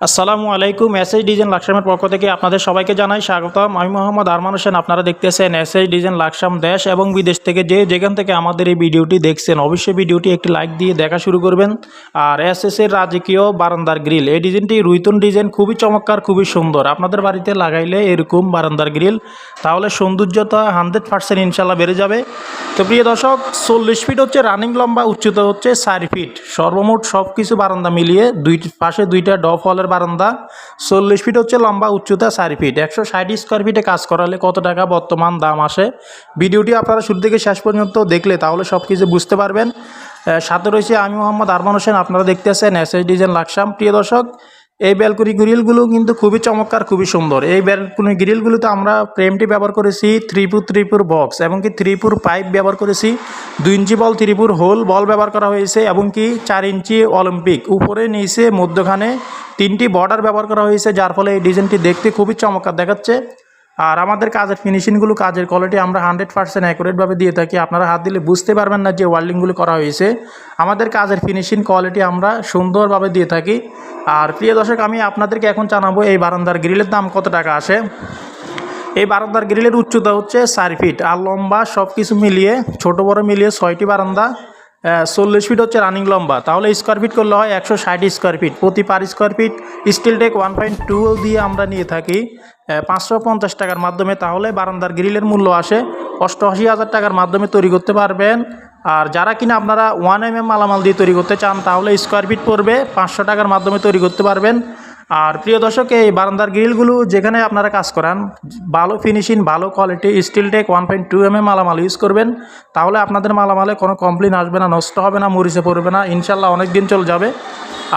আসসালামু আলাইকুম। SS design লাকসামের পক্ষ থেকে আপনাদের সবাইকে জানাই স্বাগতম। আমি মোহাম্মদ আরমান হোসেন। আপনারা দেখতেছেন এসএস ডিজাইন লাকসাম। দেশ এবং বিদেশ থেকে যেখান থেকে আমাদের এই ভিডিওটি দেখছেন অবশ্যই ভিডিওটি একটি লাইক দিয়ে দেখা শুরু করবেন। আর এসএস এর রাজকীয় বারান্দার গ্রিল, এই ডিজাইনটি রুইতন ডিজাইন, খুবই চমৎকার, খুবই সুন্দর। আপনাদের বাড়িতে লাগাইলে এরকম বারান্দার গ্রিল তাহলে সৌন্দর্যতা 100% ইনশাল্লাহ বেড়ে যাবে। তো প্রিয় দর্শক, 40 ফিট হচ্ছে রানিং লম্বা, উচ্চতা হচ্ছে 4 ফিট, সর্বমোট সব কিছু বারান্দা মিলিয়ে দুই পাশে দুইটা ডপ হলের বারান্দা। 40 ফিট হচ্ছে লম্বা, উচ্চতা 4 ফিট। 160 স্কোয়ার ফিটে কাজ করালে কত টাকা বর্তমান দাম আসে, ভিডিওটি আপনারা শুরু থেকে শেষ পর্যন্ত দেখলে তাহলে সব কিছু বুঝতে পারবেন। সাথে রয়েছে আমি মোহাম্মদ আরমান হোসেন। আপনারা দেখতেছেন এসএস ডিজাইন লাকসাম। প্রিয় দর্শক, এই ব্যালকনি গ্রিলগুলো কিন্তু খুবই চমৎকার, খুবই সুন্দর। এই ব্যালকনি গ্রিলগুলোতে আমরা ফ্রেমটি ব্যবহার করেছি 3x3 বক্স এবং কি 3x পাইপ ব্যবহার করেছি, 2 ইঞ্চি বল 3x হোল বল ব্যবহার করা হয়েছে এবং কি 4 ইঞ্চি অলিম্পিক উপরে নিচে মধ্যখানে 3টি বর্ডার ব্যবহার করা হয়েছে, যার ফলে এই ডিজাইনটি দেখতে খুবই চমৎকার দেখাচ্ছে। আর আমাদের কাজের ফিনিশিংগুলো, কাজের কোয়ালিটি আমরা 100% অ্যাকুরেটভাবে দিয়ে থাকি। আপনারা হাত দিলে বুঝতে পারবেন না যে ওয়ার্ল্ডিংগুলো করা হয়েছে। আমাদের কাজের ফিনিশিং কোয়ালিটি আমরা সুন্দরভাবে দিয়ে থাকি। আর প্রিয় দর্শক, আমি আপনাদেরকে এখন জানাবো এই বারান্দার গ্রিলের দাম কত টাকা আসে। এই বারান্দার গ্রিলের উচ্চতা হচ্ছে 4 ফিট আর লম্বা সব কিছু মিলিয়ে ছোট বড় মিলিয়ে 6টি বারান্দা। 40 ফিট হচ্ছে রানিং লম্বা, তাহলে স্কোয়ার ফিট করলে হয় 160 স্কোয়ার ফিট। প্রতি per square feet steel take 1.2 দিয়ে আমরা নিয়ে থাকি 550 টাকার মাধ্যমে। তাহলে বারান্দার গ্রিলের মূল্য আসে 88,000 টাকার মাধ্যমে তৈরি করতে পারবেন। আর যারা কিনা আপনারা 1mm মালামাল দিয়ে তৈরি করতে চান তাহলে স্কোয়ার ফিট পড়বে 500 টাকার মাধ্যমে তৈরি করতে পারবেন। আর প্রিয় দর্শক, এই বারান্দার গ্রিলগুলো যেখানে আপনারা কাজ করান ভালো ফিনিশিং, ভালো কোয়ালিটি স্টিল টেক 1.2mm মালামাল ইউজ করবেন, তাহলে আপনাদের মালামালে কোনো কমপ্লেন আসবে না, নষ্ট হবে না, মরিচে পড়বে না, ইনশাল্লাহ অনেক দিন চলে যাবে।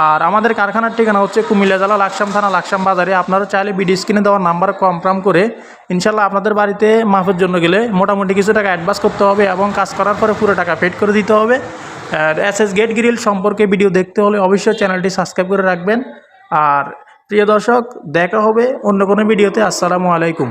আর আমাদের কারখানার ঠিকানা হচ্ছে কুমিল্লা জেলা লাকসাম থানা, লাকসাম বাজারে। আপনারা চাইলে ভিডিও স্ক্রিনে দেওয়ার নাম্বার কনফার্ম করে ইনশাল্লাহ আপনাদের বাড়িতে মাপের জন্য গেলে মোটামুটি কিছু টাকা অ্যাডভান্স করতে হবে এবং কাজ করার পরে পুরো টাকা পেড করে দিতে হবে। আর এসএস গেট গ্রিল সম্পর্কে ভিডিও দেখতে হলে অবশ্যই চ্যানেলটি সাবস্ক্রাইব করে রাখবেন। আর প্রিয় দর্শক, দেখা হবে অন্য কোনো ভিডিওতে। আসসালামু আলাইকুম।